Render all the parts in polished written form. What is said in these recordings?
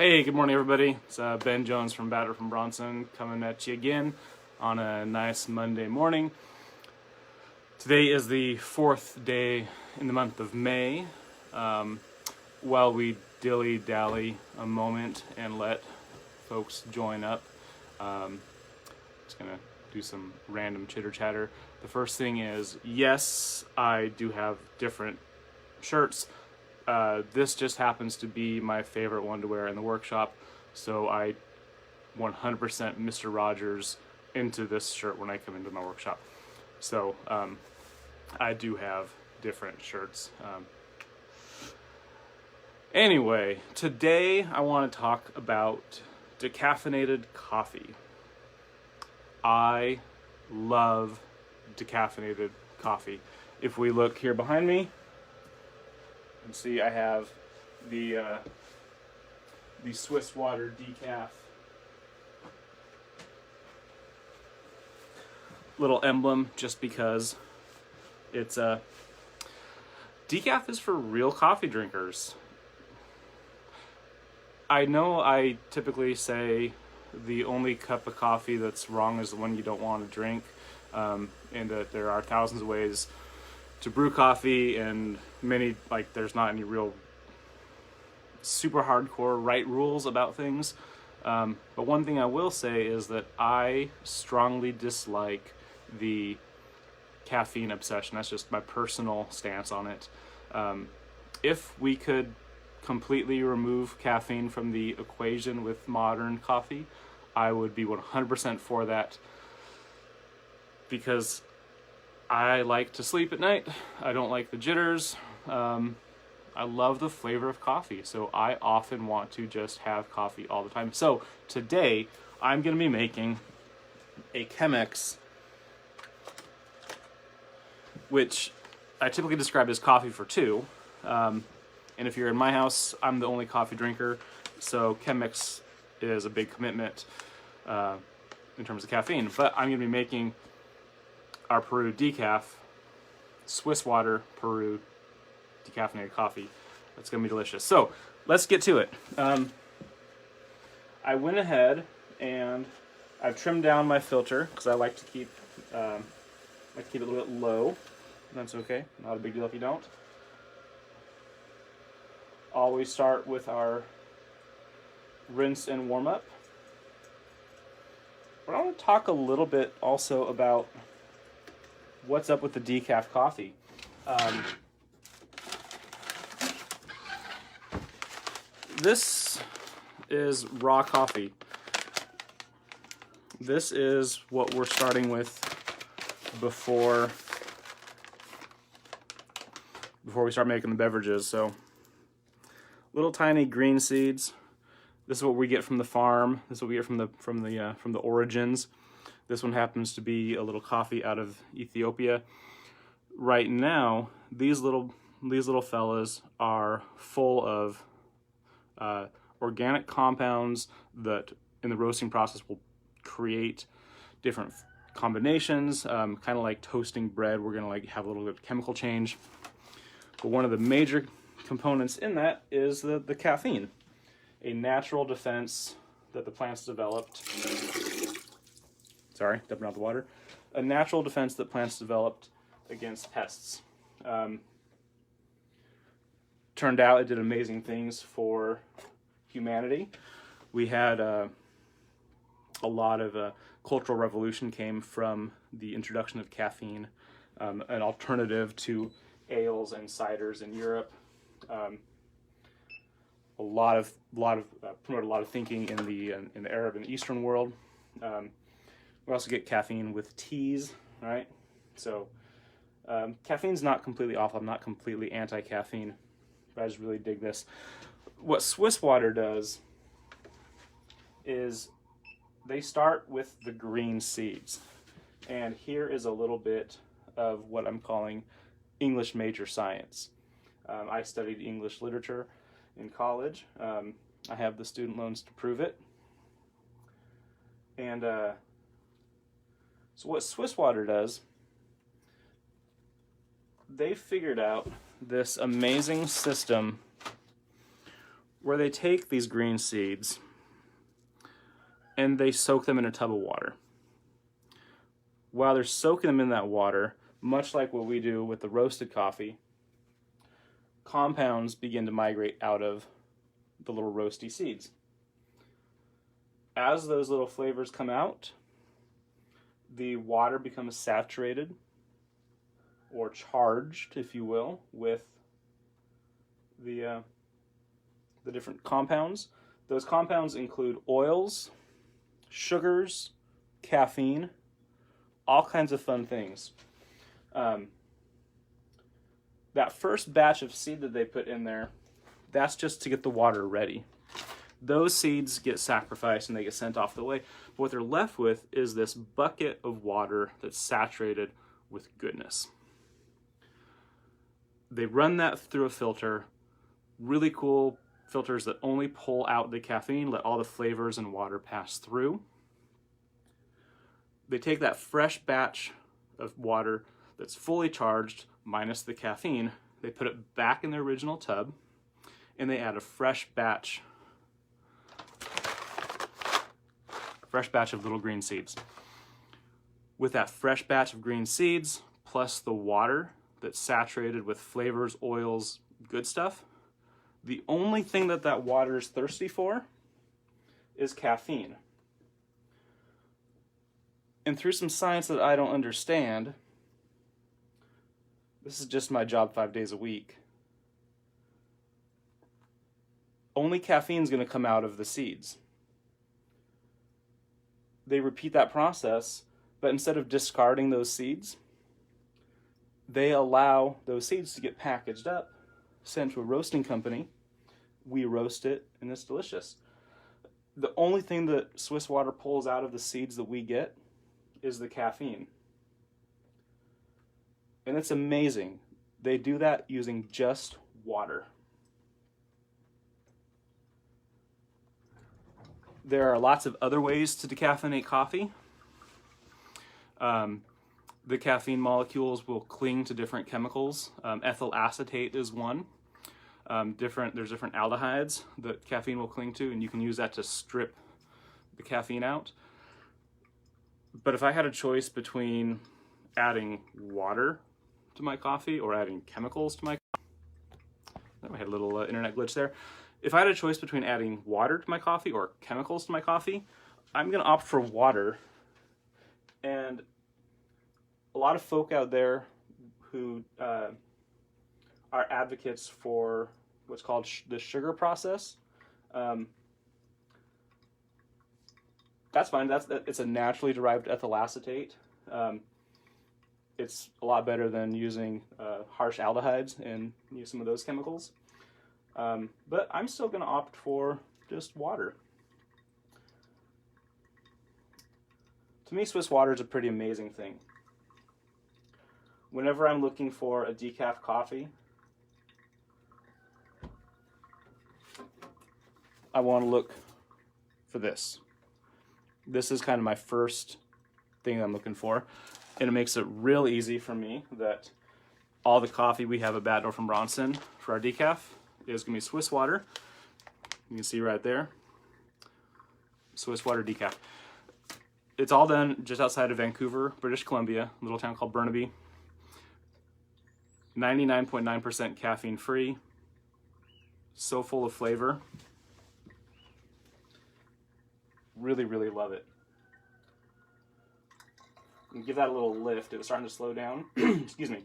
Hey, good morning, everybody. It's Ben Jones from Batter from Bronson coming at you again on a nice Monday morning. Today is the 4th day in the month of May. While we dilly-dally a moment and let folks join up, just gonna do some random chitter-chatter. The first thing is, yes, I do have different shirts. This just happens to be my favorite one to wear in the workshop, so I 100% Mr. Rogers into this shirt when I come into my workshop. So I do have different shirts. Anyway, today I want to talk about decaffeinated coffee. I love decaffeinated coffee. If we look here behind me, you can see I have the Swiss Water Decaf little emblem, just because it's decaf is for real coffee drinkers. I know I typically say the only cup of coffee that's wrong is the one you don't want to drink, and that there are thousands of ways to brew coffee, and there's not any real super hardcore right rules about things. But one thing I will say is that I strongly dislike the caffeine obsession. That's just my personal stance on it. If we could completely remove caffeine from the equation with modern coffee, I would be 100% for that, because I like to sleep at night. I don't like the jitters. I love the flavor of coffee, so I often want to just have coffee all the time. So today, I'm going to be making a Chemex, which I typically describe as coffee for two. And if you're in my house, I'm the only coffee drinker, so Chemex is a big commitment in terms of caffeine. But I'm going to be making our Peru decaf, Swiss Water Peru decaffeinated coffee. That's going to be delicious. So let's get to it. I went ahead and I've trimmed down my filter because I like to keep it a little bit low. That's okay. Not a big deal if you don't. Always start with our rinse and warm up. But I want to talk a little bit also about what's up with the decaf coffee. This is raw coffee. This is what we're starting with before we start making the beverages. So little tiny green seeds. This is what we get from the farm. This is what we get from the origins. This one happens to be a little coffee out of Ethiopia. Right now, these little fellas are full of organic compounds that in the roasting process will create different combinations, kind of like toasting bread. We're gonna have a little bit of chemical change. But one of the major components in that is the caffeine, a natural defense that the plants developed. Sorry, dumping out the water. A natural defense that plants developed against pests. Turned out it did amazing things for humanity. We had a lot of cultural revolution came from the introduction of caffeine, an alternative to ales and ciders in Europe. Promoted a lot of thinking in the Arab and Eastern world. We also get caffeine with teas, right? So caffeine's not completely awful. I'm not completely anti-caffeine, but I just really dig this. What Swiss Water does is they start with the green seeds. And here is a little bit of what I'm calling English major science. I studied English literature in college. I have the student loans to prove it. And so what Swiss Water does, they figured out this amazing system where they take these green seeds and they soak them in a tub of water. While they're soaking them in that water, much like what we do with the roasted coffee, compounds begin to migrate out of the little roasty seeds. As those little flavors come out, the water becomes saturated or charged, if you will, with the different compounds. Those compounds include oils, sugars, caffeine, all kinds of fun things. That first batch of seed that they put in there, that's just to get the water ready. Those seeds get sacrificed and they get sent off the way. But what they're left with is this bucket of water that's saturated with goodness. They run that through a filter, really cool filters that only pull out the caffeine, let all the flavors and water pass through. They take that fresh batch of water that's fully charged, minus the caffeine, they put it back in the original tub, and they add a fresh batch of little green seeds. With that fresh batch of green seeds, plus the water that's saturated with flavors, oils, good stuff, the only thing that water is thirsty for is caffeine. And through some science that I don't understand, this is just my job 5 days a week, only caffeine is going to come out of the seeds. They repeat that process, but instead of discarding those seeds, they allow those seeds to get packaged up, sent to a roasting company. We roast it, and it's delicious. The only thing that Swiss water pulls out of the seeds that we get is the caffeine. And it's amazing. They do that using just water. There are lots of other ways to decaffeinate coffee. The caffeine molecules will cling to different chemicals. Ethyl acetate is one. There's different aldehydes that caffeine will cling to, and you can use that to strip the caffeine out. But if I had a choice between adding water to my coffee or adding chemicals to my coffee, I had a little internet glitch there. If I had a choice between adding water to my coffee or chemicals to my coffee, I'm going to opt for water. And a lot of folk out there who are advocates for what's called the sugar process, that's fine. It's a naturally derived ethyl acetate. It's a lot better than using harsh aldehydes and use some of those chemicals. But I'm still going to opt for just water. To me, Swiss water is a pretty amazing thing. Whenever I'm looking for a decaf coffee, I want to look for this. This is kind of my first thing I'm looking for. And it makes it real easy for me that all the coffee we have at Batdorf and Bronson for our decaf is going to be Swiss water. You can see right there, Swiss water decaf. It's all done just outside of Vancouver, British Columbia, a little town called Burnaby. 99.9% caffeine free. So full of flavor. Really, really love it. And give that a little lift. It was starting to slow down. Excuse me.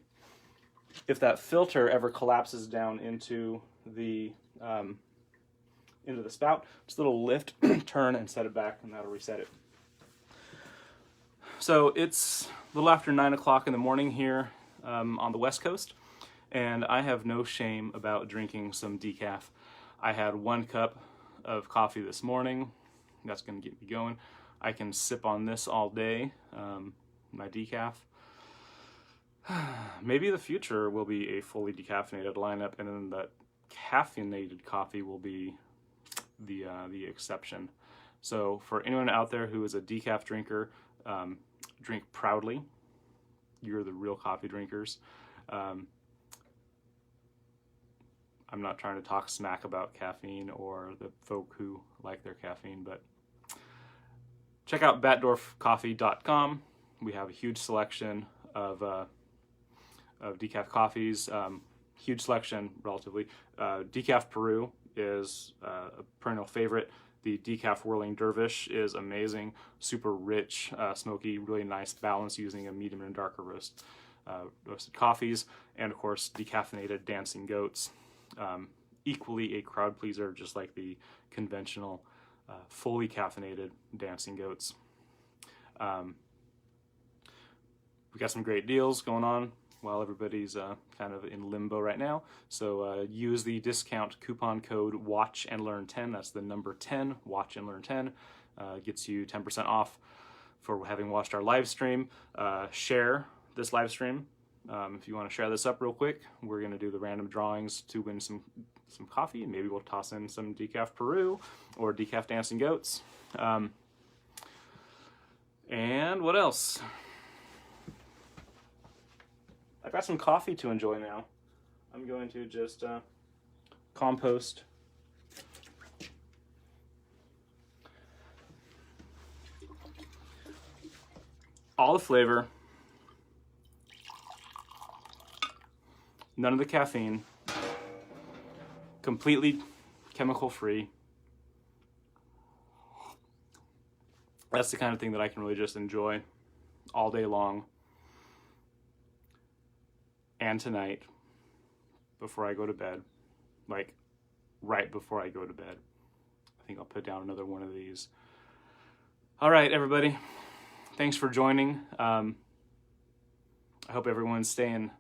If that filter ever collapses down into the spout, just a little lift, turn, and set it back, and that'll reset it. So it's a little after 9 o'clock in the morning here on the West Coast, and I have no shame about drinking some decaf. I had 1 cup of coffee this morning. That's going to get me going. I can sip on this all day, my decaf. Maybe the future will be a fully decaffeinated lineup, and then the caffeinated coffee will be the exception. So for anyone out there who is a decaf drinker, drink proudly. You're the real coffee drinkers. I'm not trying to talk smack about caffeine or the folk who like their caffeine, but check out batdorfcoffee.com. We have a huge selection of decaf coffees, huge selection relatively. Decaf Peru is a perennial favorite. The Decaf Whirling Dervish is amazing, super rich, smoky, really nice balance using a medium and darker roasted coffees, and of course decaffeinated Dancing Goats. Equally a crowd pleaser, just like the conventional fully caffeinated Dancing Goats. We got some great deals going on while everybody's kind of in limbo right now. So use the discount coupon code WATCHANDLEARN10. That's the number 10, WATCHANDLEARN10. Gets you 10% off for having watched our live stream. Share this live stream. If you want to share this up real quick, we're going to do the random drawings to win some coffee, and maybe we'll toss in some Decaf Peru or Decaf Dancing Goats. And what else? I've got some coffee to enjoy now. I'm going to just compost all the flavor, none of the caffeine, completely chemical free. That's the kind of thing that I can really just enjoy all day long. And tonight, before I go to bed, like right before I go to bed. I think I'll put down another one of these. All right, everybody. Thanks for joining. I hope everyone's staying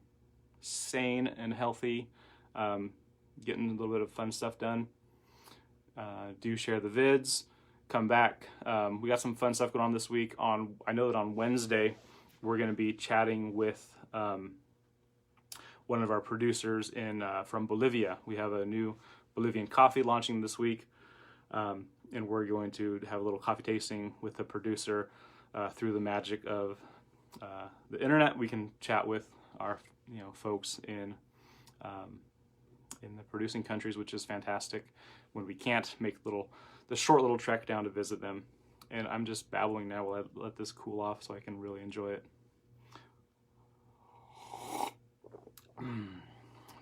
sane and healthy, getting a little bit of fun stuff done. Do share the vids. Come back. We got some fun stuff going on this week. I know that on Wednesday, we're going to be chatting with one of our producers from Bolivia. We have a new Bolivian coffee launching this week, and we're going to have a little coffee tasting with the producer through the magic of the internet. We can chat with our folks in the producing countries, which is fantastic when we can't make the short little trek down to visit them. And I'm just babbling now while I let this cool off so I can really enjoy it.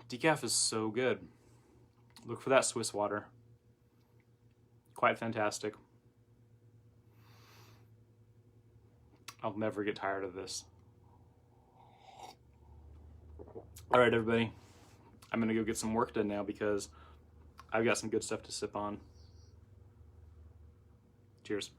Decaf is so good. Look for that Swiss water. Quite fantastic. I'll never get tired of this. All right, everybody. I'm going to go get some work done now because I've got some good stuff to sip on. Cheers.